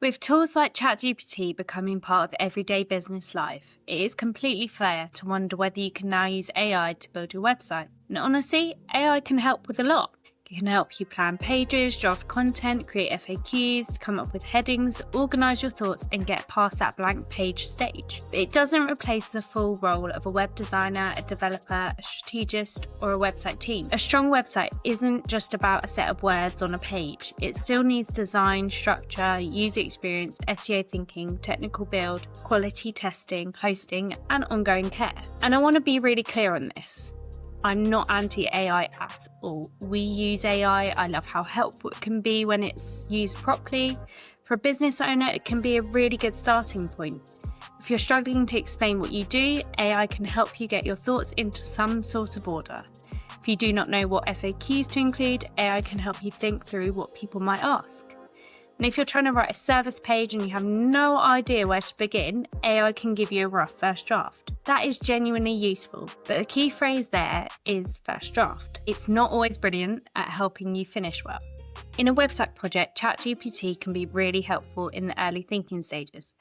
With tools like ChatGPT becoming part of everyday business life, it is completely fair to wonder whether you can now use AI to build your website. And honestly, AI can help with a lot. It can help you plan pages, draft content, create FAQs, come up with headings, organise your thoughts and get past that blank page stage. But it doesn't replace the full role of a web designer, a developer, a strategist or a website team. A strong website isn't just about a set of words on a page. It still needs design, structure, user experience, SEO thinking, technical build, quality testing, hosting and ongoing care. And I want to be really clear on this. I'm not anti-AI at all. We use AI. I love how helpful it can be when it's used properly. For a business owner, it can be a really good starting point. If you're struggling to explain what you do, AI can help you get your thoughts into some sort of order. If you do not know what FAQs to include, AI can help you think through what people might ask. And if you're trying to write a service page and you have no idea where to begin, AI can give you a rough first draft. That is genuinely useful, but the key phrase there is first draft. It's not always brilliant at helping you finish well. In a website project, ChatGPT can be really helpful in the early thinking stages.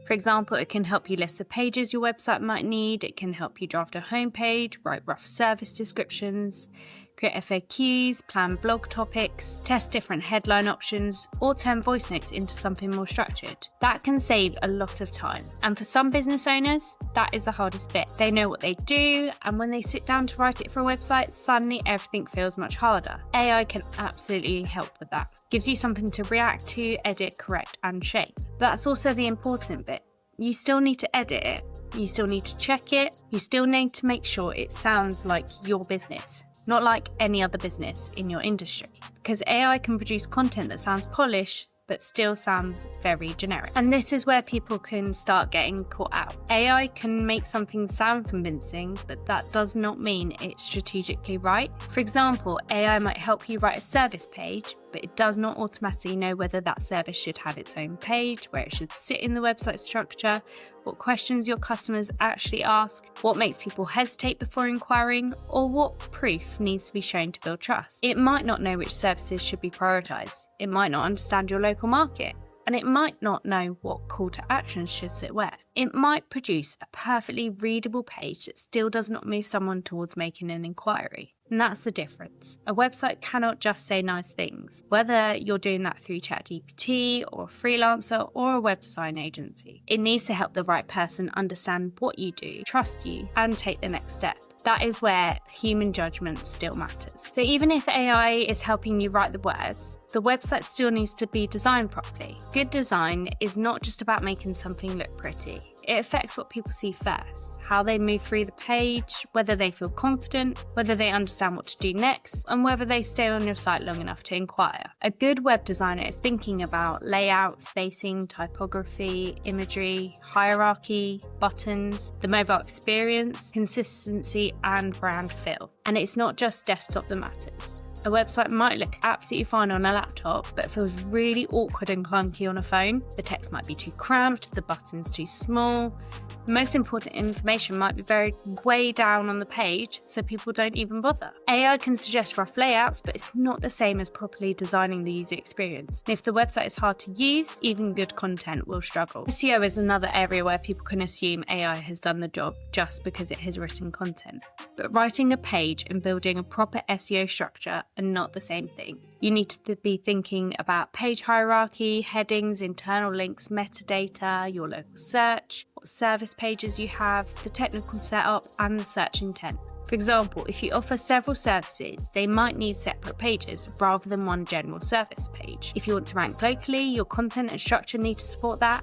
For example, it can help you list the pages your website might need, it can help you draft a homepage, write rough service descriptions, create FAQs, plan blog topics, test different headline options, or turn voice notes into something more structured. That can save a lot of time. And for some business owners, that is the hardest bit. They know what they do, and when they sit down to write it for a website, suddenly everything feels much harder. AI can absolutely help with that. Gives you something to react to, edit, correct, and shape. That's also the important bit. You still need to edit it. You still need to check it. You still need to make sure it sounds like your business, not like any other business in your industry. Because AI can produce content that sounds polished, but still sounds very generic. And this is where people can start getting caught out. AI can make something sound convincing, but that does not mean it's strategically right. For example, AI might help you write a service page, but it does not automatically know whether that service should have its own page, where it should sit in the website structure, what questions your customers actually ask, what makes people hesitate before inquiring, or what proof needs to be shown to build trust. It might not know which services should be prioritised. It might not understand your local market. And it might not know what call to action should sit where. It might produce a perfectly readable page that still does not move someone towards making an inquiry. And that's the difference. A website cannot just say nice things, whether you're doing that through ChatGPT or a freelancer or a web design agency. It needs to help the right person understand what you do, trust you, and take the next step. That is where human judgment still matters. So even if AI is helping you write the words, the website still needs to be designed properly. Good design is not just about making something look pretty. It affects what people see first, how they move through the page, whether they feel confident, whether they understand what to do next, and whether they stay on your site long enough to inquire. A good web designer is thinking about layout, spacing, typography, imagery, hierarchy, buttons, the mobile experience, consistency, and brand feel. And it's not just desktop that matters. A website might look absolutely fine on a laptop, but feels really awkward and clunky on a phone. The text might be too cramped, the buttons too small. The most important information might be buried way down on the page, so people don't even bother. AI can suggest rough layouts, but it's not the same as properly designing the user experience. And if the website is hard to use, even good content will struggle. SEO is another area where people can assume AI has done the job just because it has written content. But writing a page and building a proper SEO structure are not the same thing. You need to be thinking about page hierarchy, headings, internal links, metadata, your local search, what service pages you have, the technical setup, and the search intent. For example, if you offer several services, they might need separate pages rather than one general service page. If you want to rank locally, your content and structure need to support that.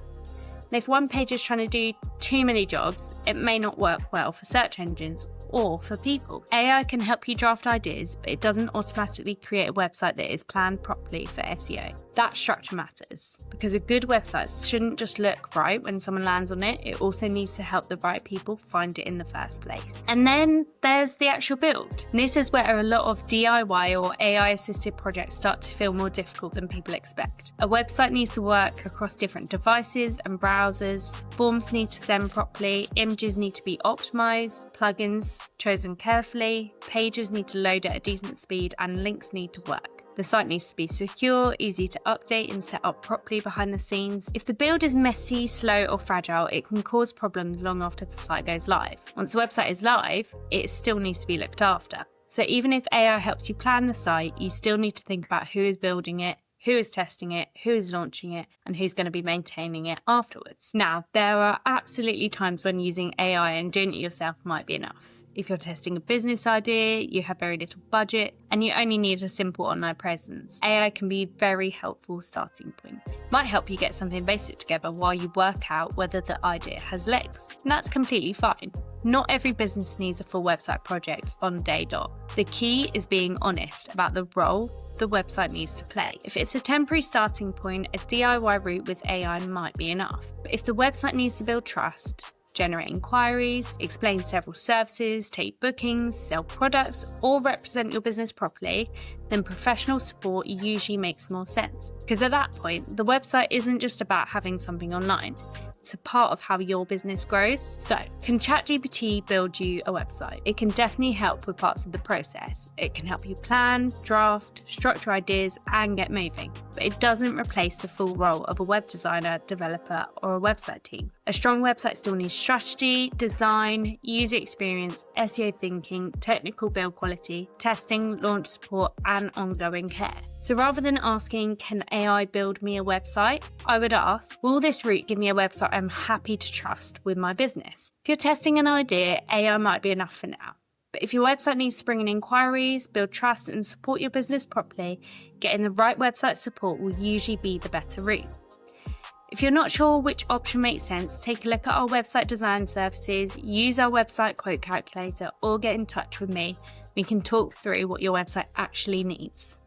And if one page is trying to do too many jobs, it may not work well for search engines or for people. AI can help you draft ideas, but it doesn't automatically create a website that is planned properly for SEO. That structure matters, because a good website shouldn't just look right when someone lands on it, it also needs to help the right people find it in the first place. And then there's the actual build. And this is where a lot of DIY or AI-assisted projects start to feel more difficult than people expect. A website needs to work across different devices and browsers, forms need to send properly, images need to be optimized, plugins chosen carefully, pages need to load at a decent speed, and links need to work. The site needs to be secure, easy to update and set up properly behind the scenes. If the build is messy, slow or fragile, it can cause problems long after the site goes live. Once the website is live, it still needs to be looked after. So even if AI helps you plan the site, you still need to think about who is building it, who is testing it, who is launching it, and who's going to be maintaining it afterwards. Now, there are absolutely times when using AI and doing it yourself might be enough. If you're testing a business idea, you have very little budget, and you only need a simple online presence, AI can be a very helpful starting point. It might help you get something basic together while you work out whether the idea has legs, and that's completely fine. Not every business needs a full website project on day dot. The key is being honest about the role the website needs to play. If it's a temporary starting point, a DIY route with AI might be enough. But if the website needs to build trust, generate inquiries, explain several services, take bookings, sell products, or represent your business properly, then professional support usually makes more sense. Because at that point, the website isn't just about having something online. It's a part of how your business grows. So, can ChatGPT build you a website? It can definitely help with parts of the process. It can help you plan, draft, structure ideas, and get moving. But it doesn't replace the full role of a web designer, developer, or a website team. A strong website still needs strategy, design, user experience, SEO thinking, technical build quality, testing, launch support, and ongoing care. So rather than asking, can AI build me a website? I would ask, will this route give me a website I'm happy to trust with my business? If you're testing an idea, AI might be enough for now. But if your website needs to bring in inquiries, build trust, and support your business properly, getting the right website support will usually be the better route. If you're not sure which option makes sense, take a look at our website design services, use our website quote calculator, or get in touch with me. We can talk through what your website actually needs.